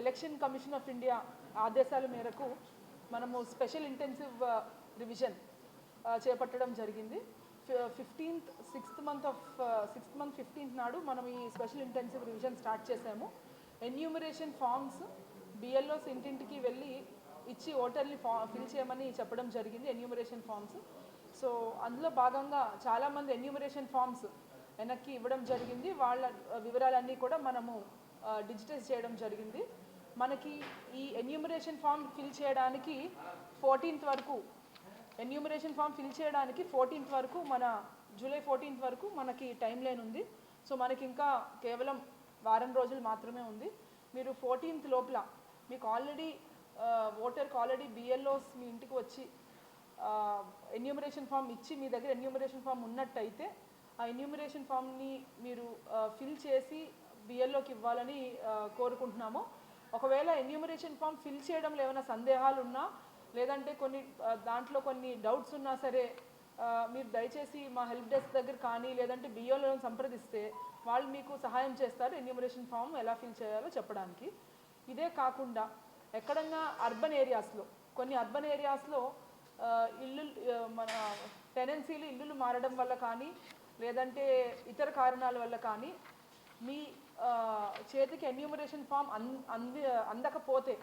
Election commission of India ఆదేశాల మేరకు మనము స్పెషల్ ఇంటెన్సివ్ రివిజన్ చేపట్టడం జరిగింది. 6th month 15th నాడు మనం ఈ స్పెషల్ ఇంటెన్సివ్ రివిజన్ స్టార్ట్ చేసాము. ఎన్యూమరేషన్ ఫామ్స్ బిఎల్ఓస్ ఇంటింటికి వెళ్ళి ఇచ్చి ఓటర్ని ఫిల్ చేయమని చెప్పడం జరిగింది. Enumeration forms. సో అందులో భాగంగా చాలామంది ఎన్యూమరేషన్ ఫామ్స్ వెనక్కి ఇవ్వడం జరిగింది. వాళ్ళ వివరాలన్నీ కూడా మనము డిజిటైజ్ చేయడం జరిగింది. మనకి ఈ ఎన్యూమరేషన్ ఫామ్ ఫిల్ చేయడానికి 14th వరకు మన జూలై 14th వరకు మనకి టైం లైన్ ఉంది. సో మనకి ఇంకా కేవలం వారం రోజులు మాత్రమే ఉంది. మీరు 14th లోపల మీకు ఆల్రెడీ బిఎల్ఓస్ మీ ఇంటికి వచ్చి ఎన్యూమరేషన్ ఫామ్ ఇచ్చి మీ దగ్గర ఎన్యూమరేషన్ ఫామ్ ఉన్నట్టయితే ఆ ఎన్యూమరేషన్ ఫామ్ని మీరు ఫిల్ చేసి బిఎల్ఓకి ఇవ్వాలని కోరుకుంటున్నాము. ఒకవేళ ఎన్యూమరేషన్ ఫామ్ ఫిల్ చేయడంలో ఏమైనా సందేహాలు ఉన్నా లేదంటే దాంట్లో కొన్ని డౌట్స్ ఉన్నా సరే మీరు దయచేసి మా హెల్ప్ డెస్క్ దగ్గర కానీ లేదంటే బిఎల్ఓని సంప్రదిస్తే వాళ్ళు మీకు సహాయం చేస్తారు ఎన్యూమరేషన్ ఫామ్ ఎలా ఫిల్ చేయాలో చెప్పడానికి. ఇదే కాకుండా ఎక్కడన్నా కొన్ని అర్బన్ ఏరియాస్లో మన టెనెన్సీలు ఇల్లులు మారడం వల్ల కానీ లేదంటే ఇతర కారణాల వల్ల కానీ మీ చేతికి ఎన్యూమరేషన్ ఫామ్ అందకపోతే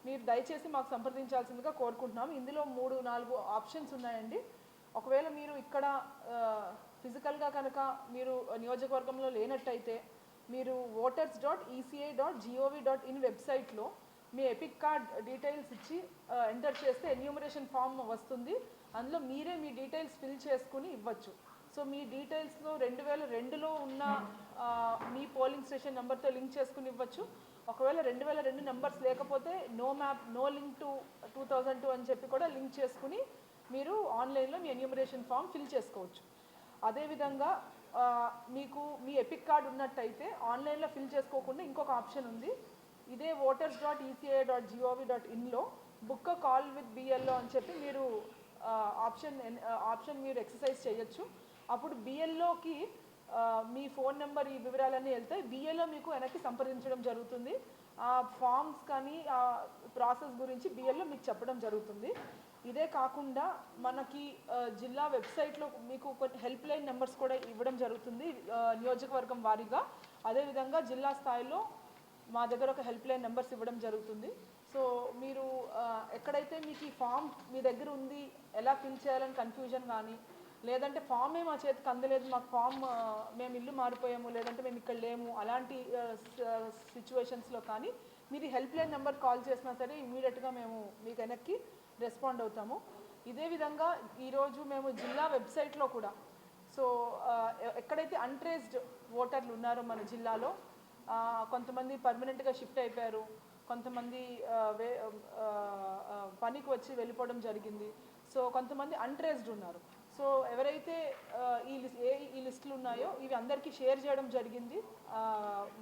మీరు దయచేసి మాకు సంప్రదించాల్సిందిగా కోరుకుంటున్నాము. ఇందులో 3-4 ఆప్షన్స్ ఉన్నాయండి. ఒకవేళ మీరు ఇక్కడ ఫిజికల్గా కనుక మీరు నియోజకవర్గంలో లేనట్టయితే మీరు voters.eci.gov.in వెబ్సైట్లో మీ ఎపిక్ కార్డ్ డీటెయిల్స్ ఇచ్చి ఎంటర్ చేస్తే ఎన్యూమరేషన్ ఫామ్ వస్తుంది. అందులో మీరే మీ డీటెయిల్స్ ఫిల్ చేసుకుని ఇవ్వచ్చు. సో మీ డీటెయిల్స్లో 2002లో ఉన్న మీ పోలింగ్ స్టేషన్ నెంబర్తో లింక్ చేసుకుని ఇవ్వచ్చు. ఒకవేళ 2002 నెంబర్స్ లేకపోతే నో లింక్ టు 2002 అని చెప్పి కూడా లింక్ చేసుకుని మీరు ఆన్లైన్లో మీ ఎన్యూమరేషన్ ఫామ్ ఫిల్ చేసుకోవచ్చు. అదేవిధంగా మీకు మీ ఎపిక్ కార్డ్ ఉన్నట్టయితే ఆన్లైన్లో ఫిల్ చేసుకోకుండా ఇంకొక ఆప్షన్ ఉంది. ఇదే voters.eci.gov.inలో బుక్ కాల్ విత్ బిఎల్ఓ అని చెప్పి మీరు ఆప్షన్ మీరు ఎక్సర్సైజ్ చేయొచ్చు. అప్పుడు బిఎల్ఓకి మీ ఫోన్ నెంబర్ ఈ వివరాలన్నీ వెళ్తాయి. బిఎల్ఓ మీకు వెనక్కి సంప్రదించడం జరుగుతుంది. ఆ ఫామ్స్ కానీ ఆ ప్రాసెస్ గురించి బిఎల్ఓ మీకు చెప్పడం జరుగుతుంది. ఇదే కాకుండా మనకి జిల్లా వెబ్సైట్లో మీకు కొన్ని హెల్ప్ లైన్ నెంబర్స్ కూడా ఇవ్వడం జరుగుతుంది నియోజకవర్గం వారీగా. అదేవిధంగా జిల్లా స్థాయిలో మా దగ్గర ఒక హెల్ప్ లైన్ నెంబర్స్ ఇవ్వడం జరుగుతుంది. సో మీరు ఎక్కడైతే మీకు ఈ ఫామ్ మీ దగ్గర ఉంది ఎలా ఫిల్ చేయాలని కన్ఫ్యూజన్ కానీ లేదంటే ఫామే మా చేతికి అందలేదు, మాకు ఫామ్ మేము ఇల్లు మారిపోయాము లేదంటే మేము ఇక్కడ లేము అలాంటి సిచ్యువేషన్స్లో కానీ మీరు హెల్ప్ లైన్ నెంబర్ కాల్ చేసినా సరే ఇమీడియట్గా మేము మీకు వెనక్కి రెస్పాండ్ అవుతాము. ఇదే విధంగా ఈరోజు మేము జిల్లా వెబ్సైట్లో కూడా సో ఎక్కడైతే అన్ట్రేస్డ్ ఓటర్లు ఉన్నారో మన జిల్లాలో కొంతమంది పర్మనెంట్గా షిఫ్ట్ అయిపోయారు, కొంతమంది పనికి వచ్చి వెళ్ళిపోవడం జరిగింది. సో కొంతమంది అన్ట్రేస్డ్ ఉన్నారు. సో ఎవరైతే ఈ లిస్టులు ఉన్నాయో ఇవి అందరికీ షేర్ చేయడం జరిగింది.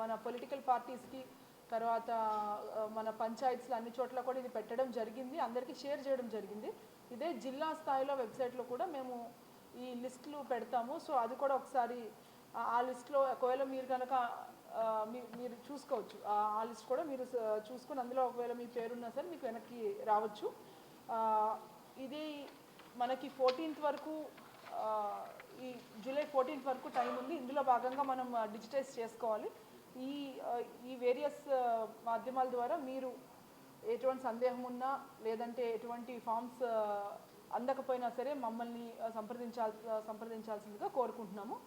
మన పొలిటికల్ పార్టీస్కి తర్వాత మన పంచాయత్స్లో అన్ని చోట్ల కూడా ఇది పెట్టడం జరిగింది, అందరికీ షేర్ చేయడం జరిగింది. ఇదే జిల్లా స్థాయిలో వెబ్సైట్లో కూడా మేము ఈ లిస్టులు పెడతాము. సో అది కూడా ఒకసారి ఆ లిస్ట్లో ఒకవేళ మీరు కనుక మీరు చూసుకోవచ్చు. ఆ లిస్ట్ కూడా మీరు చూసుకుని అందులో ఒకవేళ మీ పేరున్నా సరే మీకు వెనక్కి రావచ్చు. ఇది మనకి 14th వరకు ఈ జూలై 14th వరకు టైం ఉంది. ఇందులో భాగంగా మనం డిజిటైజ్ చేసుకోవాలి. ఈ వేరియస్ మాధ్యమాల ద్వారా మీరు ఎటువంటి సందేహం ఉన్నా లేదంటే ఎటువంటి ఫామ్స్ అందకపోయినా సరే మమ్మల్ని సంప్రదించాల్సిందిగా కోరుకుంటున్నాము.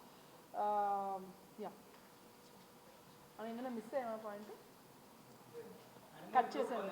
ఏమైనా మిస్ అయ్యే పాయింట్ కట్ చేసాను.